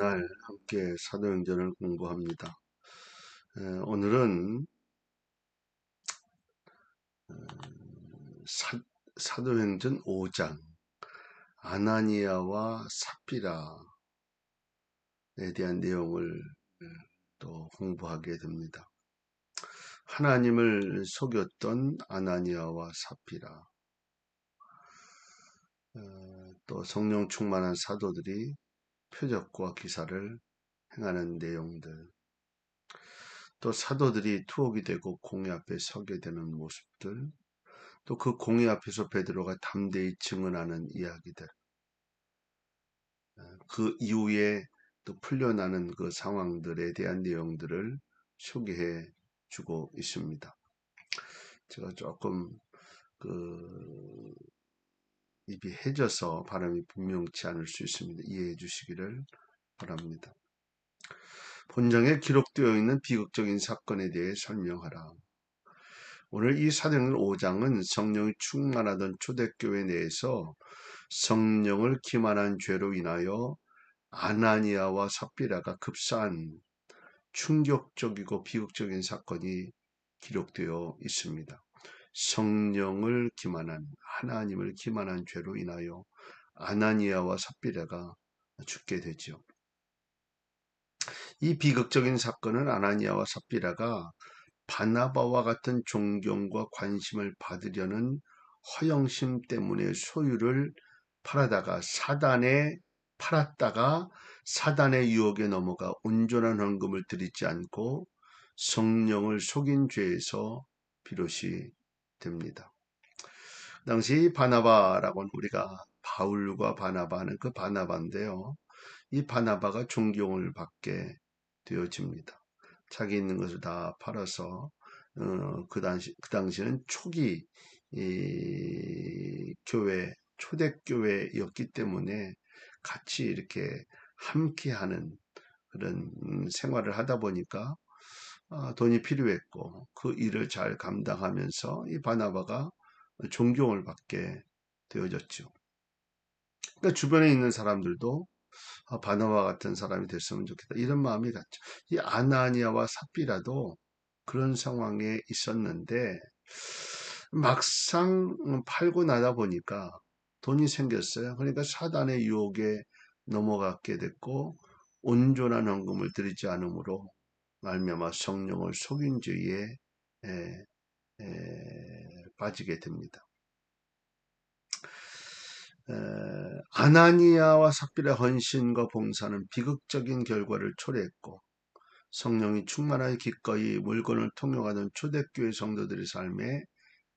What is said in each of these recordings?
날 함께 사도행전을 공부합니다. 오늘은 사도행전 5장 아나니아와 삽비라에 대한 내용을 또 공부하게 됩니다. 하나님을 속였던 아나니아와 삽비라, 또 성령 충만한 사도들이 표적과 기사를 행하는 내용들, 또 사도들이 투옥이 되고 공회 앞에 서게 되는 모습들, 또 그 공회 앞에서 베드로가 담대히 증언하는 이야기들, 그 이후에 또 풀려나는 그 상황들에 대한 내용들을 소개해 주고 있습니다. 제가 조금 입이 해져서 발음이 분명치 않을 수 있습니다. 이해해 주시기를 바랍니다. 본장에 기록되어 있는 비극적인 사건에 대해 설명하라. 오늘 이 사도행전 5장은 성령이 충만하던 초대교회 내에서 성령을 기만한 죄로 인하여 아나니아와 삽비라가 급사한 충격적이고 비극적인 사건이 기록되어 있습니다. 성령을 기만한, 하나님을 기만한 죄로 인하여 아나니아와 삽비라가 죽게 되죠. 이 비극적인 사건은 아나니아와 삽비라가 바나바와 같은 존경과 관심을 받으려는 허영심 때문에 소유를 팔았다가 사단의 유혹에 넘어가 온전한 헌금을 드리지 않고 성령을 속인 죄에서 비롯이 됩니다. 당시 바나바라고는 우리가 바울과 바나바는 그 바나바인데요. 이 바나바가 존경을 받게 되어집니다. 자기 있는 것을 다 팔아서 그 당시는 초기 교회, 초대교회였기 때문에 같이 이렇게 함께하는 그런 생활을 하다 보니까 돈이 필요했고 그 일을 잘 감당하면서 이 바나바가 존경을 받게 되어졌죠. 그러니까 주변에 있는 사람들도 바나바 같은 사람이 됐으면 좋겠다, 이런 마음이 갔죠. 이 아나니아와 삽비라도 그런 상황에 있었는데 막상 팔고 나다 보니까 돈이 생겼어요. 그러니까 사단의 유혹에 넘어가게 됐고 온전한 헌금을 드리지 않으므로 말미암아 성령을 속인 죄에 빠지게 됩니다. 아나니아와 삽비라 헌신과 봉사는 비극적인 결과를 초래했고 성령이 충만하여 기꺼이 물건을 통용하던 초대교회 성도들의 삶에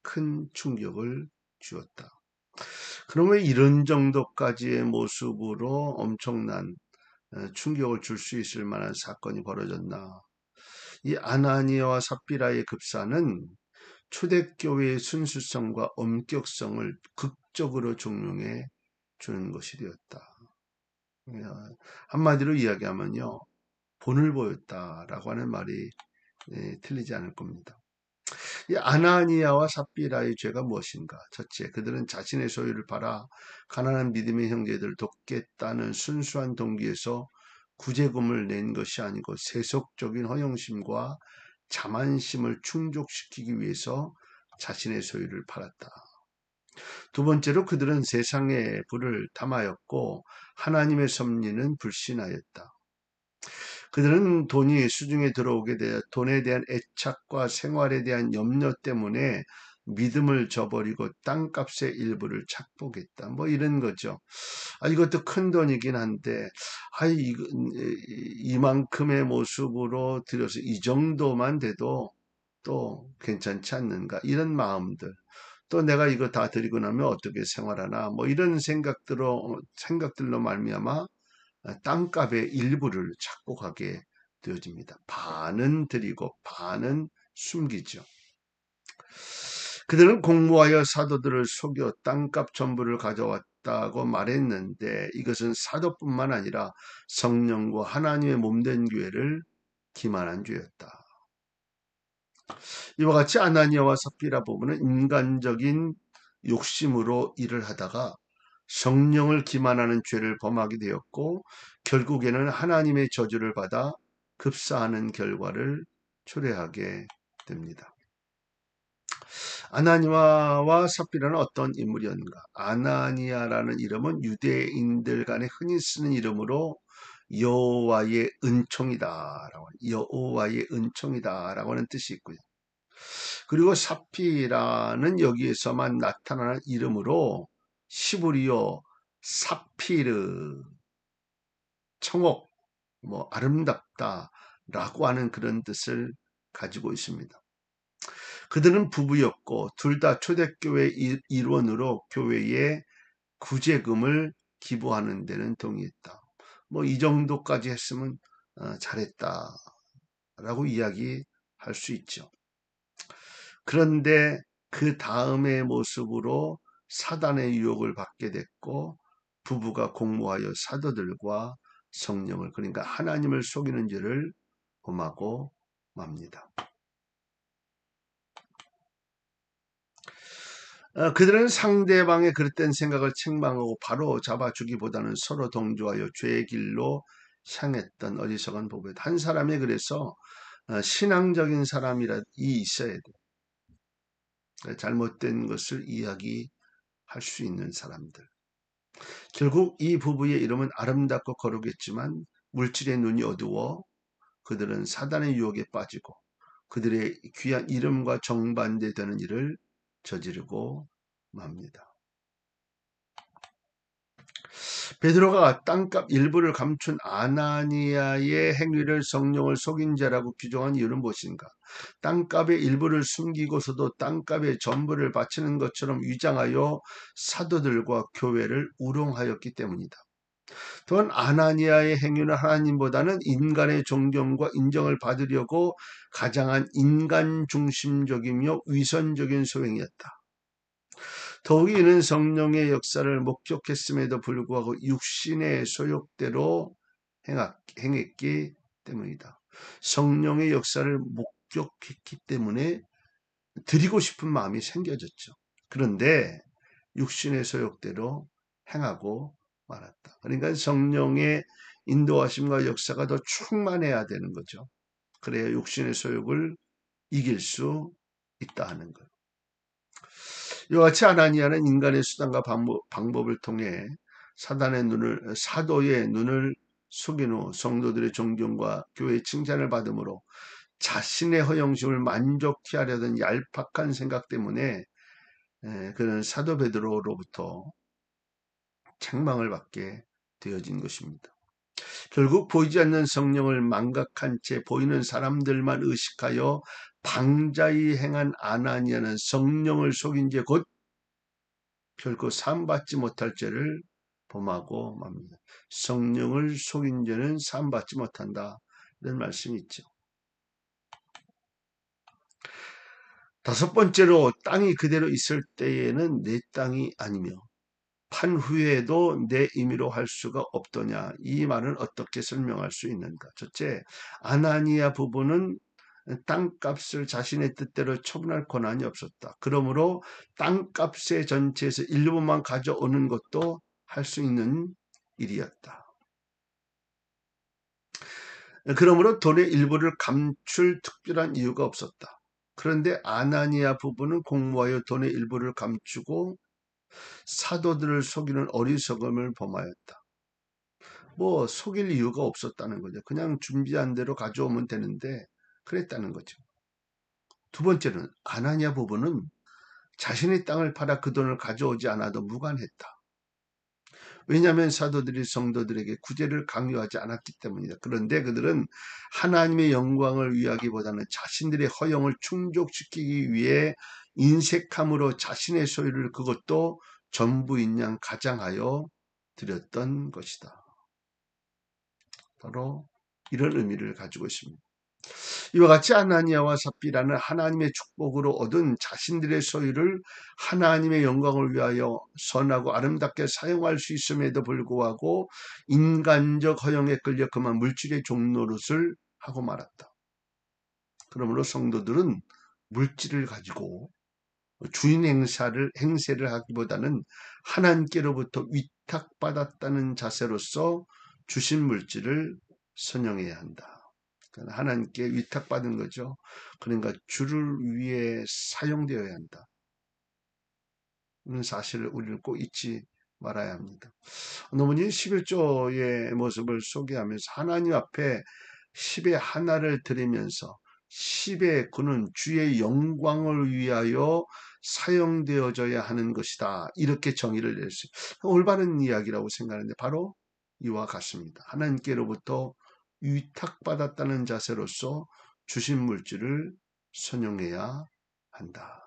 큰 충격을 주었다. 그럼 왜 이런 정도까지의 모습으로 엄청난 충격을 줄 수 있을 만한 사건이 벌어졌나? 이 아나니아와 삽비라의 급사는 초대교회의 순수성과 엄격성을 극적으로 종용해 주는 것이 되었다. 한마디로 이야기하면요, 본을 보였다라고 하는 말이 틀리지 않을 겁니다. 이 아나니아와 삽비라의 죄가 무엇인가? 첫째, 그들은 자신의 소유를 팔아 가난한 믿음의 형제들을 돕겠다는 순수한 동기에서 구제금을 낸 것이 아니고 세속적인 허영심과 자만심을 충족시키기 위해서 자신의 소유를 팔았다. 두 번째로 그들은 세상의 부를 탐하였고 하나님의 섭리는 불신하였다. 그들은 돈이 수중에 들어오게 되어 돈에 대한 애착과 생활에 대한 염려 때문에 믿음을 저버리고 땅값의 일부를 착복했다. 뭐 이런 거죠. 이것도 큰 돈이긴 한데, 이만큼의 모습으로 들여서 이 정도만 돼도 또 괜찮지 않는가, 이런 마음들. 또 내가 이거 다 드리고 나면 어떻게 생활하나, 뭐 이런 생각들로 말미암아 땅값의 일부를 착복하게 되어집니다. 반은 드리고 반은 숨기죠. 그들은 공모하여 사도들을 속여 땅값 전부를 가져왔다고 말했는데 이것은 사도뿐만 아니라 성령과 하나님의 몸된 교회를 기만한 죄였다. 이와 같이 아나니아와 삽비라 부부는 인간적인 욕심으로 일을 하다가 성령을 기만하는 죄를 범하게 되었고 결국에는 하나님의 저주를 받아 급사하는 결과를 초래하게 됩니다. 아나니아와 삽비라는 어떤 인물이었는가? 아나니아라는 이름은 유대인들 간에 흔히 쓰는 이름으로 여호와의 은총이다라고 하는 뜻이 있고요. 그리고 삽비라는 여기에서만 나타나는 이름으로 시브리어 사피르, 청옥, 아름답다라고 하는 그런 뜻을 가지고 있습니다. 그들은 부부였고 둘 다 초대교회 일원으로 교회에 구제금을 기부하는 데는 동의했다. 이 정도까지 했으면 잘했다라고 이야기할 수 있죠. 그런데 그 다음의 모습으로 사단의 유혹을 받게 됐고 부부가 공모하여 사도들과 성령을, 그러니까 하나님을 속이는 죄를 범하고 맙니다. 그들은 상대방의 그릇된 생각을 책망하고 바로 잡아주기보다는 서로 동조하여 죄의 길로 향했던 어리석은 부부였다. 한 사람이 그래서 신앙적인 사람이 있어야 돼. 잘못된 것을 이야기할 수 있는 사람들. 결국 이 부부의 이름은 아름답고 거룩했지만 물질의 눈이 어두워 그들은 사단의 유혹에 빠지고 그들의 귀한 이름과 정반대되는 일을 저지르고 맙니다. 베드로가 땅값 일부를 감춘 아나니아의 행위를 성령을 속인 자라고 규정한 이유는 무엇인가? 땅값의 일부를 숨기고서도 땅값의 전부를 바치는 것처럼 위장하여 사도들과 교회를 우롱하였기 때문이다. 또한 아나니아의 행위는 하나님보다는 인간의 존경과 인정을 받으려고 가장한 인간 중심적이며 위선적인 소행이었다. 더욱이 이는 성령의 역사를 목격했음에도 불구하고 육신의 소욕대로 행했기 때문이다. 성령의 역사를 목격했기 때문에 드리고 싶은 마음이 생겨졌죠. 그런데 육신의 소욕대로 행하고 말았다. 그러니까 성령의 인도하심과 역사가 더 충만해야 되는 거죠. 그래야 육신의 소욕을 이길 수 있다 하는 것. 이와 같이 아나니아는 인간의 수단과 방법을 통해 사도의 눈을 속인 후 성도들의 존경과 교회의 칭찬을 받음으로 자신의 허영심을 만족케 하려던 얄팍한 생각 때문에 그는 사도 베드로로부터 책망을 받게 되어진 것입니다. 결국 보이지 않는 성령을 망각한 채 보이는 사람들만 의식하여 방자히 행한 아나니아는 성령을 속인 죄 곧 결코 사함받지 못할 죄를 범하고 맙니다. 성령을 속인 죄는 사함받지 못한다. 이런 말씀이 있죠. 다섯 번째로 땅이 그대로 있을 때에는 내 땅이 아니며 판 후에도 내 임의로 할 수가 없더냐. 이 말은 어떻게 설명할 수 있는가? 첫째, 아나니아 부부는 땅값을 자신의 뜻대로 처분할 권한이 없었다. 그러므로 땅값의 전체에서 일부만 가져오는 것도 할 수 있는 일이었다. 그러므로 돈의 일부를 감출 특별한 이유가 없었다. 그런데 아나니아 부부는 공모하여 돈의 일부를 감추고 사도들을 속이는 어리석음을 범하였다. 속일 이유가 없었다는 거죠. 그냥 준비한 대로 가져오면 되는데 그랬다는 거죠. 두 번째는 아나니아 부부는 자신의 땅을 팔아 그 돈을 가져오지 않아도 무관했다. 왜냐하면 사도들이 성도들에게 구제를 강요하지 않았기 때문이다. 그런데 그들은 하나님의 영광을 위하기보다는 자신들의 허영을 충족시키기 위해 인색함으로 자신의 소유를 그것도 전부인 양 가장하여 드렸던 것이다. 바로 이런 의미를 가지고 있습니다. 이와 같이 아나니아와 삽비라는 하나님의 축복으로 얻은 자신들의 소유를 하나님의 영광을 위하여 선하고 아름답게 사용할 수 있음에도 불구하고 인간적 허영에 끌려 그만 물질의 종노릇을 하고 말았다. 그러므로 성도들은 물질을 가지고 주인 행세를 하기보다는 하나님께로부터 위탁받았다는 자세로서 주신 물질을 선용해야 한다. 그러니까 하나님께 위탁받은 거죠. 그러니까 주를 위해 사용되어야 한다. 이런 사실을 우리는 꼭 잊지 말아야 합니다. 어머니 11조의 모습을 소개하면서 하나님 앞에 10의 하나를 드리면서 10의 그는 주의 영광을 위하여 사용되어져야 하는 것이다. 이렇게 정의를 내렸어요. 올바른 이야기라고 생각하는데 바로 이와 같습니다. 하나님께로부터 위탁받았다는 자세로서 주신 물질을 선용해야 한다.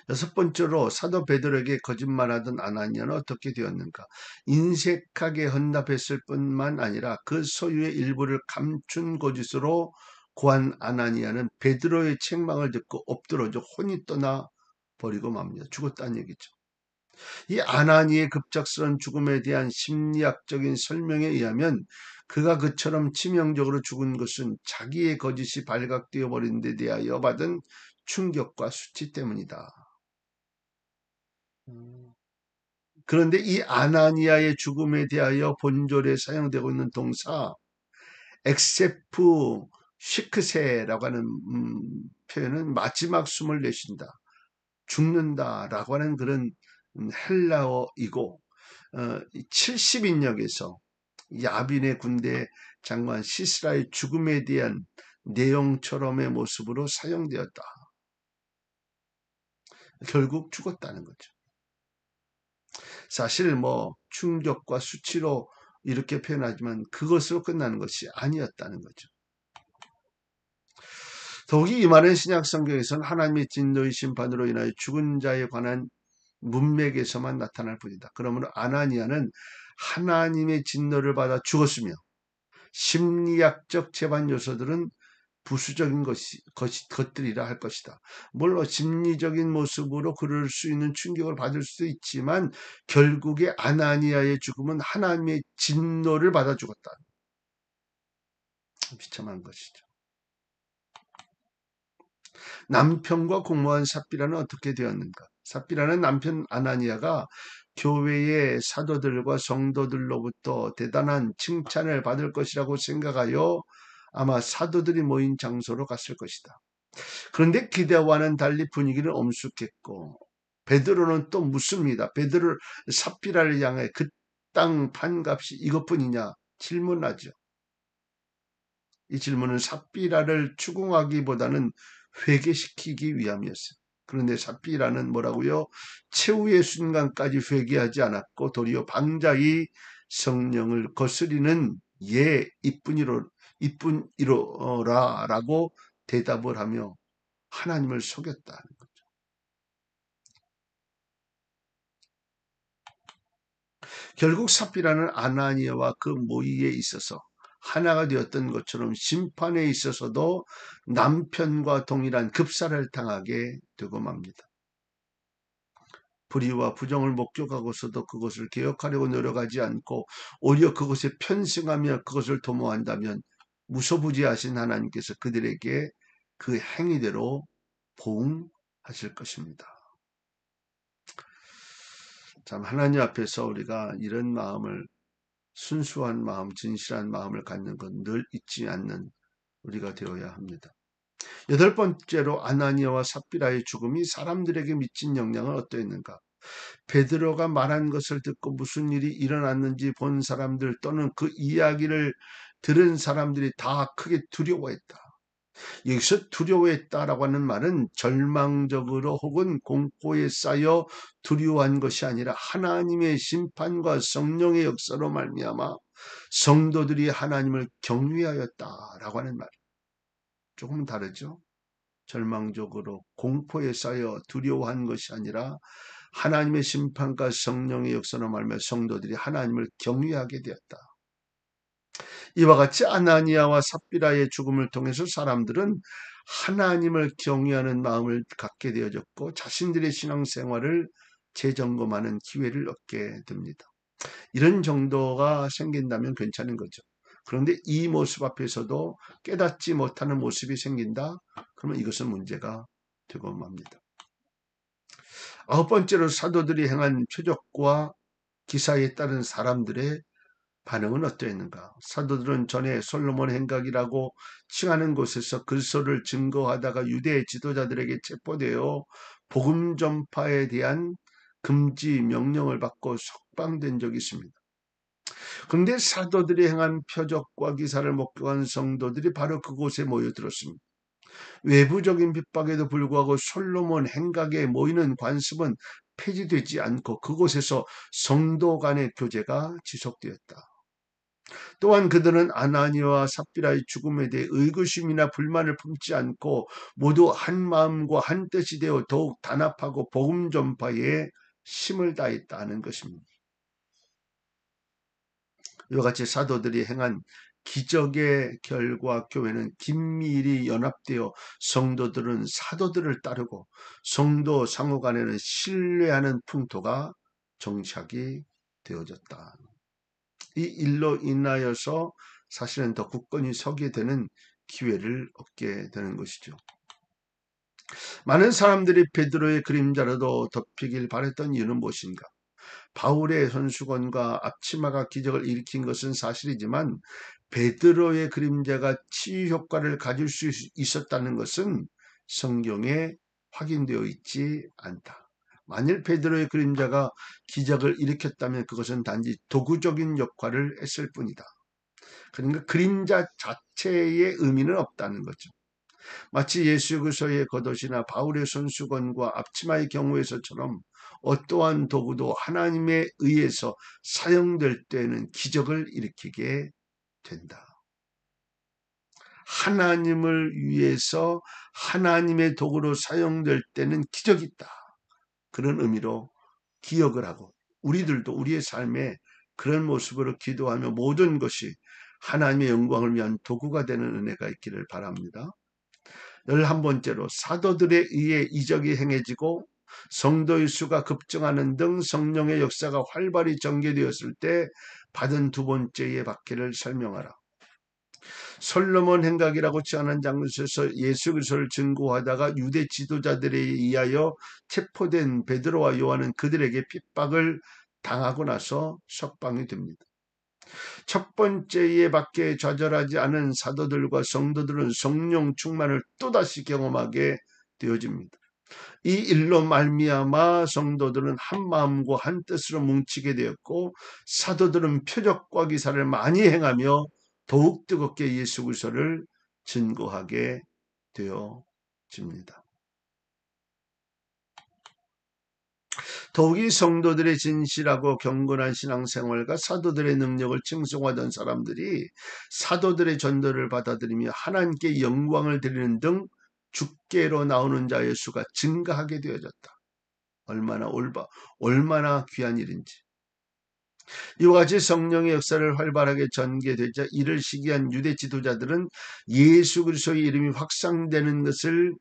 여섯 번째로 사도 베드로에게 거짓말하던 아나니아는 어떻게 되었는가? 인색하게 헌납했을 뿐만 아니라 그 소유의 일부를 감춘 거짓으로 구한 아나니아는 베드로의 책망을 듣고 엎드러져 혼이 떠나 버리고 맙니다. 죽었다는 얘기죠. 이 아나니의 급작스러운 죽음에 대한 심리학적인 설명에 의하면 그가 그처럼 치명적으로 죽은 것은 자기의 거짓이 발각되어 버린 데 대하여 받은 충격과 수치 때문이다. 그런데 이 아나니아의 죽음에 대하여 본절에 사용되고 있는 동사 엑세프 시크세라고 하는 표현은 마지막 숨을 내쉰다, 죽는다라고 하는 그런 헬라어이고 70인역에서 야빈의 군대 장관 시스라의 죽음에 대한 내용처럼의 모습으로 사용되었다. 결국 죽었다는 거죠. 사실 충격과 수치로 이렇게 표현하지만 그것으로 끝나는 것이 아니었다는 거죠. 더욱이 이 말은 신약 성경에서는 하나님의 진노의 심판으로 인하여 죽은 자에 관한 문맥에서만 나타날 뿐이다. 그러므로 아나니아는 하나님의 진노를 받아 죽었으며 심리학적 재반 요소들은 부수적인 것들이라 할 것이다. 물론 심리적인 모습으로 그럴 수 있는 충격을 받을 수도 있지만 결국에 아나니아의 죽음은 하나님의 진노를 받아 죽었다. 비참한 것이죠. 남편과 공모한 삽비라는 어떻게 되었는가? 삽비라는 남편 아나니아가 교회의 사도들과 성도들로부터 대단한 칭찬을 받을 것이라고 생각하여 아마 사도들이 모인 장소로 갔을 것이다. 그런데 기대와는 달리 분위기는 엄숙했고 베드로는 또 묻습니다. 베드로 삽비라를 향해 그 땅 판값이 이것뿐이냐 질문하죠. 이 질문은 삽비라를 추궁하기보다는 회개시키기 위함이었어요. 그런데 삽비라는 뭐라고요? 최후의 순간까지 회개하지 않았고 도리어 방자히 성령을 거스리는 이뿐이로라라고 대답을 하며 하나님을 속였다는 거죠. 결국 삽비라는 아나니아와 그 모의에 있어서 하나가 되었던 것처럼 심판에 있어서도 남편과 동일한 급사를 당하게 되고 맙니다. 불의와 부정을 목격하고서도 그것을 개혁하려고 노력하지 않고 오히려 그것에 편승하며 그것을 도모한다면 무소부지하신 하나님께서 그들에게 그 행위대로 보응하실 것입니다. 참 하나님 앞에서 우리가 이런 마음을, 순수한 마음, 진실한 마음을 갖는 건 늘 잊지 않는 우리가 되어야 합니다. 여덟 번째로 아나니아와 삽비라의 죽음이 사람들에게 미친 영향은 어떠했는가? 베드로가 말한 것을 듣고 무슨 일이 일어났는지 본 사람들 또는 그 이야기를 들은 사람들이 다 크게 두려워했다. 여기서 두려워했다라고 하는 말은 절망적으로 혹은 공포에 쌓여 두려워한 것이 아니라 하나님의 심판과 성령의 역사로 말미암아 성도들이 하나님을 경외하였다라고 하는 말. 조금 다르죠? 절망적으로 공포에 쌓여 두려워한 것이 아니라 하나님의 심판과 성령의 역사로 말미암아 성도들이 하나님을 경외하게 되었다. 이와 같이 아나니아와 삽비라의 죽음을 통해서 사람들은 하나님을 경외하는 마음을 갖게 되어졌고 자신들의 신앙생활을 재점검하는 기회를 얻게 됩니다. 이런 정도가 생긴다면 괜찮은 거죠. 그런데 이 모습 앞에서도 깨닫지 못하는 모습이 생긴다? 그러면 이것은 문제가 되고 맙니다. 아홉 번째로 사도들이 행한 표적과 기사에 따른 사람들의 반응은 어떠했는가? 사도들은 전에 솔로몬 행각이라고 칭하는 곳에서 그리스도를 증거하다가 유대 지도자들에게 체포되어 복음 전파에 대한 금지 명령을 받고 석방된 적이 있습니다. 그런데 사도들이 행한 표적과 기사를 목격한 성도들이 바로 그곳에 모여들었습니다. 외부적인 핍박에도 불구하고 솔로몬 행각에 모이는 관습은 폐지되지 않고 그곳에서 성도 간의 교제가 지속되었다. 또한 그들은 아나니아와 삽비라의 죽음에 대해 의구심이나 불만을 품지 않고 모두 한 마음과 한 뜻이 되어 더욱 단합하고 복음 전파에 힘을 다했다는 것입니다. 이와 같이 사도들이 행한 기적의 결과 교회는 긴밀히 연합되어 성도들은 사도들을 따르고 성도 상호 간에는 신뢰하는 풍토가 정착이 되어졌다. 이 일로 인하여서 사실은 더 굳건히 서게 되는 기회를 얻게 되는 것이죠. 많은 사람들이 베드로의 그림자라도 덮이길 바랬던 이유는 무엇인가? 바울의 손수건과 앞치마가 기적을 일으킨 것은 사실이지만 베드로의 그림자가 치유 효과를 가질 수 있었다는 것은 성경에 확인되어 있지 않다. 만일 베드로의 그림자가 기적을 일으켰다면 그것은 단지 도구적인 역할을 했을 뿐이다. 그러니까 그림자 자체의 의미는 없다는 거죠. 마치 예수 그리스도의 겉옷이나 바울의 손수건과 앞치마의 경우에서처럼 어떠한 도구도 하나님에 의해서 사용될 때는 기적을 일으키게 된다. 하나님을 위해서 하나님의 도구로 사용될 때는 기적이 있다. 그런 의미로 기억을 하고 우리들도 우리의 삶에 그런 모습으로 기도하며 모든 것이 하나님의 영광을 위한 도구가 되는 은혜가 있기를 바랍니다. 11번째로 사도들에 의해 이적이 행해지고 성도의 수가 급증하는 등 성령의 역사가 활발히 전개되었을 때 받은 두 번째의 박해를 설명하라. 솔로몬 행각이라고 칭하는 장소에서 예수 그리스도를 증거하다가 유대 지도자들에 의하여 체포된 베드로와 요한은 그들에게 핍박을 당하고 나서 석방이 됩니다. 첫 번째에 밖에 좌절하지 않은 사도들과 성도들은 성령 충만을 또다시 경험하게 되어집니다. 이 일로 말미암아 성도들은 한 마음과 한 뜻으로 뭉치게 되었고 사도들은 표적과 기사를 많이 행하며 더욱 뜨겁게 예수 그리스도를 증거하게 되어집니다. 더욱이 성도들의 진실하고 경건한 신앙생활과 사도들의 능력을 칭송하던 사람들이 사도들의 전도를 받아들이며 하나님께 영광을 드리는 등 주께로 나오는 자의 수가 증가하게 되어졌다. 얼마나 귀한 일인지. 이와 같이 성령의 역사를 활발하게 전개되자 이를 시기한 유대 지도자들은 예수 그리스도의 이름이 확산되는 것을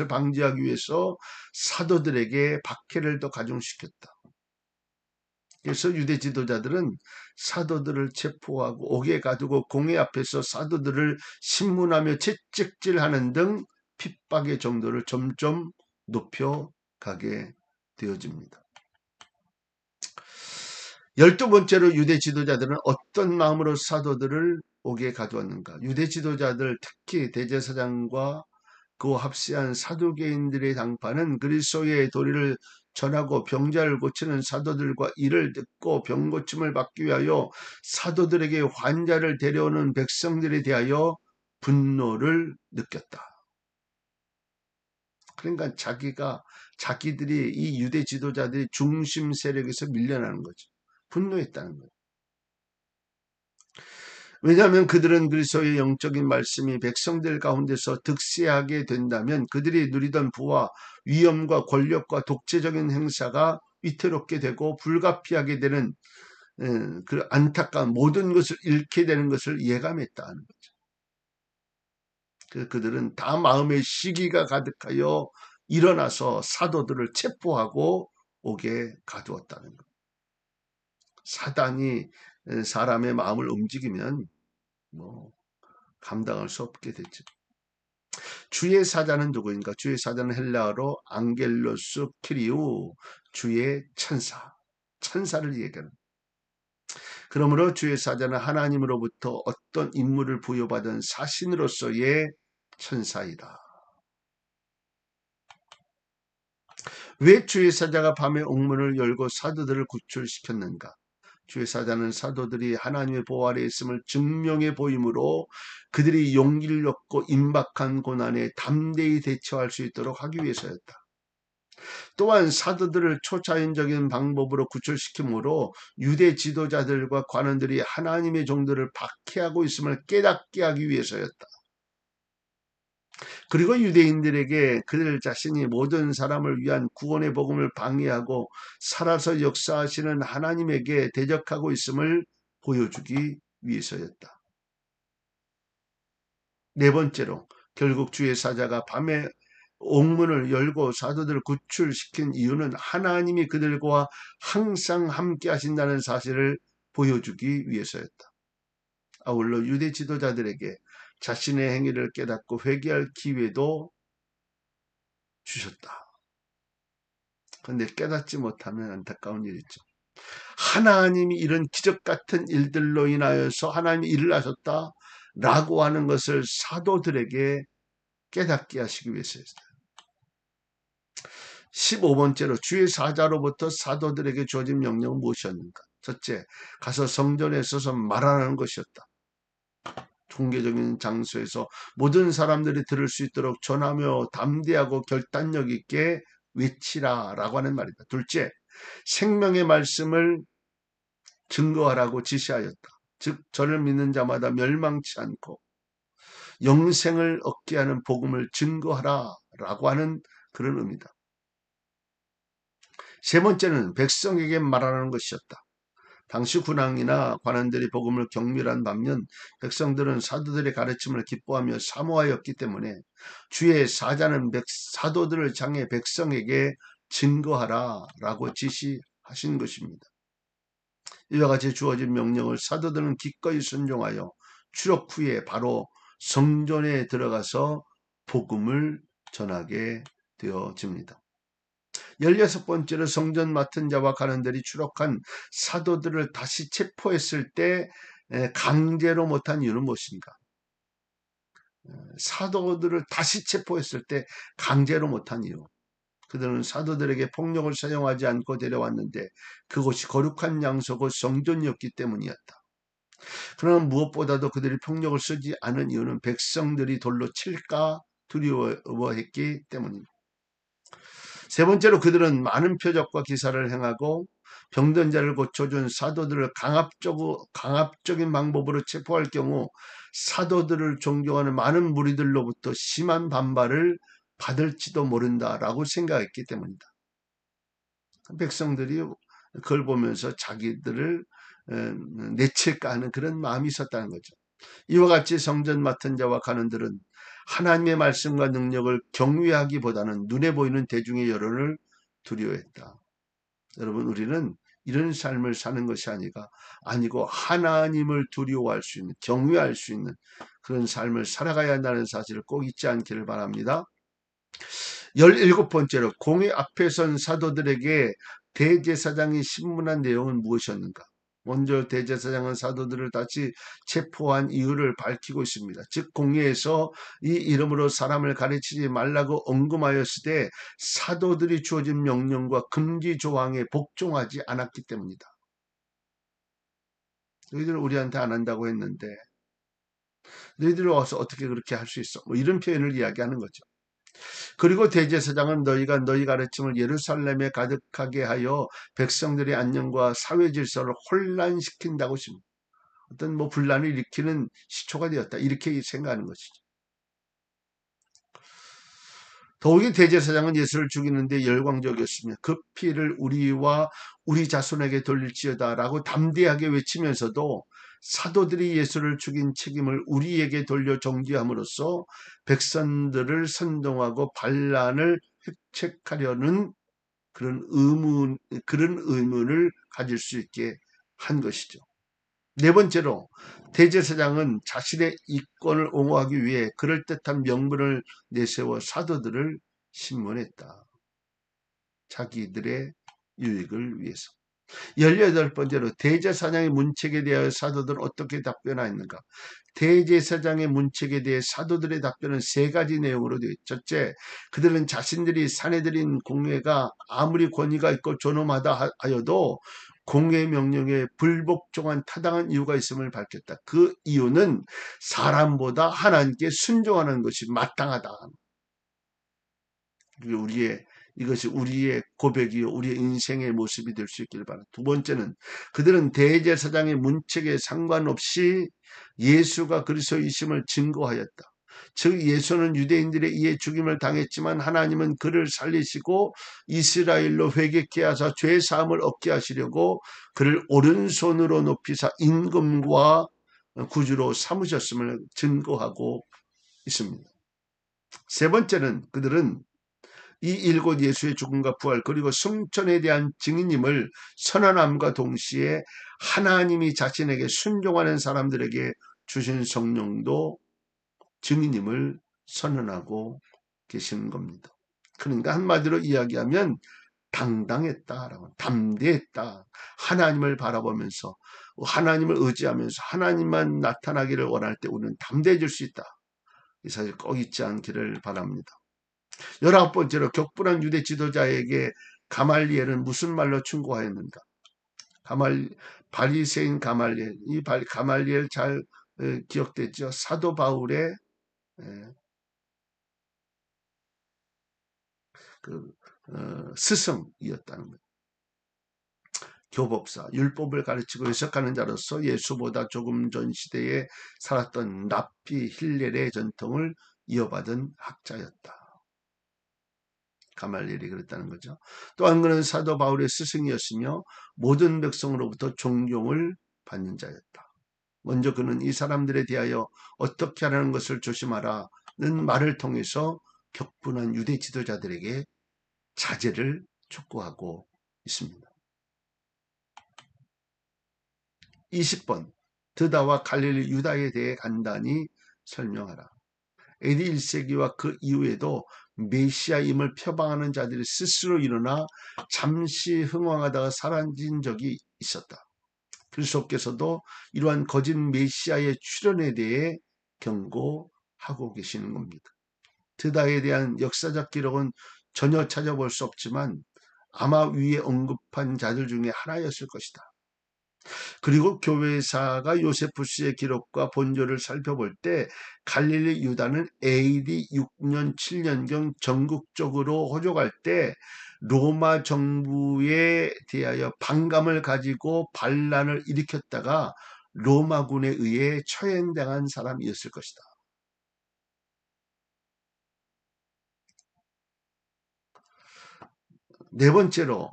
방지하기 위해서 사도들에게 박해를 더 가중시켰다. 그래서 유대 지도자들은 사도들을 체포하고 옥에 가두고 공회 앞에서 사도들을 신문하며 채찍질하는 등 핍박의 정도를 점점 높여가게 되어집니다. 12번째로 유대 지도자들은 어떤 마음으로 사도들을 옥에 가두었는가? 유대 지도자들 특히 대제사장과 그와 합세한 사두개인들의 당파는 그리스도의 도리를 전하고 병자를 고치는 사도들과 이를 듣고 병 고침을 받기 위하여 사도들에게 환자를 데려오는 백성들에 대하여 분노를 느꼈다. 그러니까 자기들이 이 유대 지도자들이 중심 세력에서 밀려나는 거죠. 분노했다는 거예요. 왜냐하면 그들은 그리스도의 영적인 말씀이 백성들 가운데서 득세하게 된다면 그들이 누리던 부와 위엄과 권력과 독재적인 행사가 위태롭게 되고 불가피하게 되는 그 안타까운 모든 것을 잃게 되는 것을 예감했다는 거죠. 그들은 다 마음의 시기가 가득하여 일어나서 사도들을 체포하고 옥에 가두었다는 것. 사단이 사람의 마음을 움직이면 감당할 수 없게 됐죠. 주의 사자는 누구인가? 주의 사자는 헬라어로 앙겔로스 키리우, 주의 천사, 천사를 얘기하는. 그러므로 주의 사자는 하나님으로부터 어떤 임무를 부여받은 사신으로서의 천사이다. 왜 주의 사자가 밤에 옥문을 열고 사도들을 구출시켰는가? 주의 사자는 사도들이 하나님의 보호 아래 있음을 증명해 보이므로 그들이 용기를 얻고 임박한 고난에 담대히 대처할 수 있도록 하기 위해서였다. 또한 사도들을 초자연적인 방법으로 구출시키므로 유대 지도자들과 관원들이 하나님의 종들을 박해하고 있음을 깨닫게 하기 위해서였다. 그리고 유대인들에게 그들 자신이 모든 사람을 위한 구원의 복음을 방해하고 살아서 역사하시는 하나님에게 대적하고 있음을 보여주기 위해서였다. 네 번째로 결국 주의 사자가 밤에 옥문을 열고 사도들을 구출시킨 이유는 하나님이 그들과 항상 함께 하신다는 사실을 보여주기 위해서였다. 아울러 유대 지도자들에게 자신의 행위를 깨닫고 회개할 기회도 주셨다. 그런데 깨닫지 못하면 안타까운 일이죠. 하나님이 이런 기적 같은 일들로 인하여서 하나님이 일을 하셨다라고 하는 것을 사도들에게 깨닫게 하시기 위해서였어요. 15번째로 주의 사자로부터 사도들에게 주어진 명령은 무엇이었는가? 첫째, 가서 성전에 서서 말하는 것이었다. 종교적인 장소에서 모든 사람들이 들을 수 있도록 전하며 담대하고 결단력 있게 외치라라고 하는 말이다. 둘째, 생명의 말씀을 증거하라고 지시하였다. 즉 저를 믿는 자마다 멸망치 않고 영생을 얻게 하는 복음을 증거하라라고 하는 그런 의미다. 세 번째는 백성에게 말하는 것이었다. 당시 군왕이나 관원들이 복음을 경멸한 반면 백성들은 사도들의 가르침을 기뻐하며 사모하였기 때문에 주의 사자는 사도들을 향해 백성에게 증거하라라고 지시하신 것입니다. 이와 같이 주어진 명령을 사도들은 기꺼이 순종하여 추록 후에 바로 성전에 들어가서 복음을 전하게 되어집니다. 16번째로 성전 맡은 자와 관원들이 추록한 사도들을 다시 체포했을 때 강제로 못한 이유는 무엇인가? 사도들을 다시 체포했을 때 강제로 못한 이유. 그들은 사도들에게 폭력을 사용하지 않고 데려왔는데 그곳이 거룩한 장소고 성전이었기 때문이었다. 그러나 무엇보다도 그들이 폭력을 쓰지 않은 이유는 백성들이 돌로 칠까 두려워했기 때문입니다. 세 번째로 그들은 많은 표적과 기사를 행하고 병든 자를 고쳐준 사도들을 강압적인 방법으로 체포할 경우 사도들을 존경하는 많은 무리들로부터 심한 반발을 받을지도 모른다라고 생각했기 때문이다. 백성들이 그걸 보면서 자기들을 내칠까 하는 그런 마음이 있었다는 거죠. 이와 같이 성전 맡은 자와 관원들은 하나님의 말씀과 능력을 경외하기보다는 눈에 보이는 대중의 여론을 두려워했다. 여러분, 우리는 이런 삶을 사는 것이 아니고 하나님을 두려워할 수 있는, 경외할 수 있는 그런 삶을 살아가야 한다는 사실을 꼭 잊지 않기를 바랍니다. 17번째로 공회 앞에 선 사도들에게 대제사장이 신문한 내용은 무엇이었는가? 먼저 대제사장은 사도들을 다시 체포한 이유를 밝히고 있습니다. 즉 공회에서 이 이름으로 사람을 가르치지 말라고 언급하였을 때 사도들이 주어진 명령과 금지 조항에 복종하지 않았기 때문이다. 너희들은 우리한테 안 한다고 했는데 너희들이 와서 어떻게 그렇게 할 수 있어? 뭐 이런 표현을 이야기하는 거죠. 그리고 대제사장은 너희가 너희 가르침을 예루살렘에 가득하게 하여 백성들의 안녕과 사회 질서를 혼란시킨다고 했습니다. 어떤 분란을 일으키는 시초가 되었다. 이렇게 생각하는 것이죠. 더욱이 대제사장은 예수를 죽이는데 열광적이었으며 그 피를 우리와 우리 자손에게 돌릴지어다 라고 담대하게 외치면서도 사도들이 예수를 죽인 책임을 우리에게 돌려 정지함으로써 백성들을 선동하고 반란을 획책하려는 그런 의문을 가질 수 있게 한 것이죠. 네 번째로 대제사장은 자신의 이권을 옹호하기 위해 그럴듯한 명분을 내세워 사도들을 신문했다. 자기들의 유익을 위해서. 18번째로 대제사장의 문책에 대하여 사도들은 어떻게 답변하였는가? 대제사장의 문책에 대해 사도들의 답변은 세 가지 내용으로 되어 있죠. 첫째, 그들은 자신들이 사내들인 공회가 아무리 권위가 있고 존엄하다 하여도 공회 명령에 불복종한 타당한 이유가 있음을 밝혔다. 그 이유는 사람보다 하나님께 순종하는 것이 마땅하다. 이것이 우리의 고백이요 우리의 인생의 모습이 될 수 있기를 바랍니다. 두 번째는 그들은 대제사장의 문책에 상관없이 예수가 그리스도이심을 증거하였다. 즉 예수는 유대인들에 의해 죽임을 당했지만 하나님은 그를 살리시고 이스라엘로 회개케 하사 죄 사함을 얻게 하시려고 그를 오른손으로 높이사 임금과 구주로 삼으셨음을 증거하고 있습니다. 세 번째는 그들은 이 일곱 예수의 죽음과 부활 그리고 승천에 대한 증인임을 선언함과 동시에 하나님이 자신에게 순종하는 사람들에게 주신 성령도 증인임을 선언하고 계시는 겁니다. 그러니까 한마디로 이야기하면 당당했다라고, 담대했다. 하나님을 바라보면서 하나님을 의지하면서 하나님만 나타나기를 원할 때 우리는 담대해질 수 있다. 이 사실 꼭 잊지 않기를 바랍니다. 19번째로 격분한 유대 지도자에게 가말리엘은 무슨 말로 충고하였는가? 바리새인 가말리엘, 가말리엘 잘 기억되죠? 사도 바울의 그 스승이었다는 거예요. 교법사, 율법을 가르치고 해석하는 자로서 예수보다 조금 전 시대에 살았던 랍비 힐렐의 전통을 이어받은 학자였다. 가말리엘이 그랬다는 거죠. 또 한 그는 사도 바울의 스승이었으며 모든 백성으로부터 존경을 받는 자였다. 먼저 그는 이 사람들에 대하여 어떻게 하라는 것을 조심하라는 말을 통해서 격분한 유대 지도자들에게 자제를 촉구하고 있습니다. 20번 드다와 갈릴리 유다에 대해 간단히 설명하라. AD 1세기와 그 이후에도 메시아임을 표방하는 자들이 스스로 일어나 잠시 흥황하다가 사라진 적이 있었다. 그리스도께서도 이러한 거짓 메시아의 출현에 대해 경고하고 계시는 겁니다. 드다에 대한 역사적 기록은 전혀 찾아볼 수 없지만 아마 위에 언급한 자들 중에 하나였을 것이다. 그리고 교회사가 요세푸스의 기록과 본조를 살펴볼 때 갈릴리 유다는 AD 6년 7년경 전국적으로 호족할 때 로마 정부에 대하여 반감을 가지고 반란을 일으켰다가 로마군에 의해 처형당한 사람이었을 것이다. 네 번째로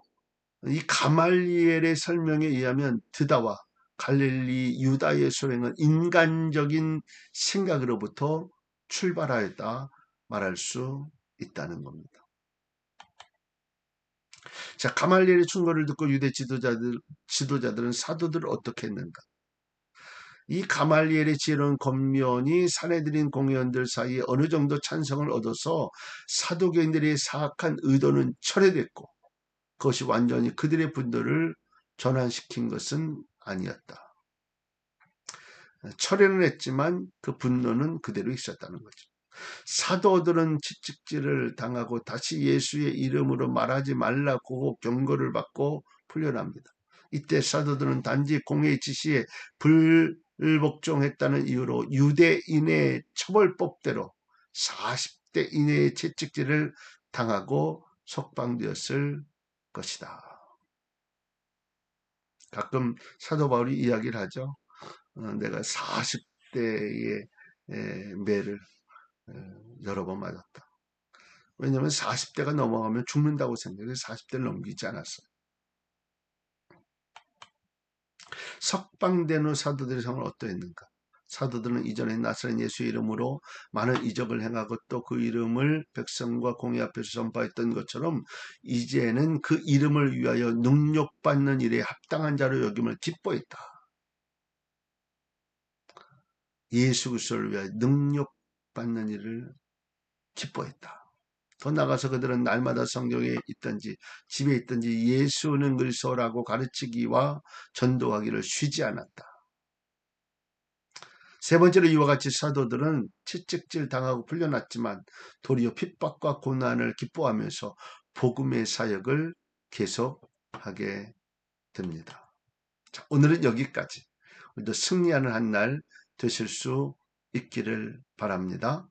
이 가말리엘의 설명에 의하면 드다와 갈릴리 유다의 소행은 인간적인 생각으로부터 출발하였다 말할 수 있다는 겁니다. 자, 가말리엘의 충고를 듣고 유대 지도자들은 사도들을 어떻게 했는가? 이 가말리엘의 지혜로운 권면이 사내들인 공회원들 사이에 어느 정도 찬성을 얻어서 사도교인들의 사악한 의도는 철회됐고 그것이 완전히 그들의 분노를 전환시킨 것은 아니었다. 철회는 했지만 그 분노는 그대로 있었다는 거죠. 사도들은 채찍질을 당하고 다시 예수의 이름으로 말하지 말라고 경고를 받고 풀려납니다. 이때 사도들은 단지 공회의 지시에 불복종했다는 이유로 유대인의 처벌법대로 40대 이내의 채찍질을 당하고 석방되었을 것이다. 가끔 사도 바울이 이야기를 하죠. 내가 40대의 매를 여러 번 맞았다. 왜냐하면 40대가 넘어가면 죽는다고 생각해서 40대를 넘기지 않았어요. 석방된 후 사도들의 성을 어떠했는가? 사도들은 이전에 나사렛 예수의 이름으로 많은 이적을 행하고 또 그 이름을 백성과 공회 앞에서 전파했던 것처럼 이제는 그 이름을 위하여 능력받는 일에 합당한 자로 여김을 기뻐했다. 예수 그리스도를 위하여 능력받는 일을 기뻐했다. 더 나아가서 그들은 날마다 성경에 있든지 집에 있든지 예수는 그리스도라고 가르치기와 전도하기를 쉬지 않았다. 세 번째로 이와 같이 사도들은 채찍질 당하고 풀려났지만 도리어 핍박과 고난을 기뻐하면서 복음의 사역을 계속하게 됩니다. 자, 오늘은 여기까지. 오늘도 승리하는 한 날 되실 수 있기를 바랍니다.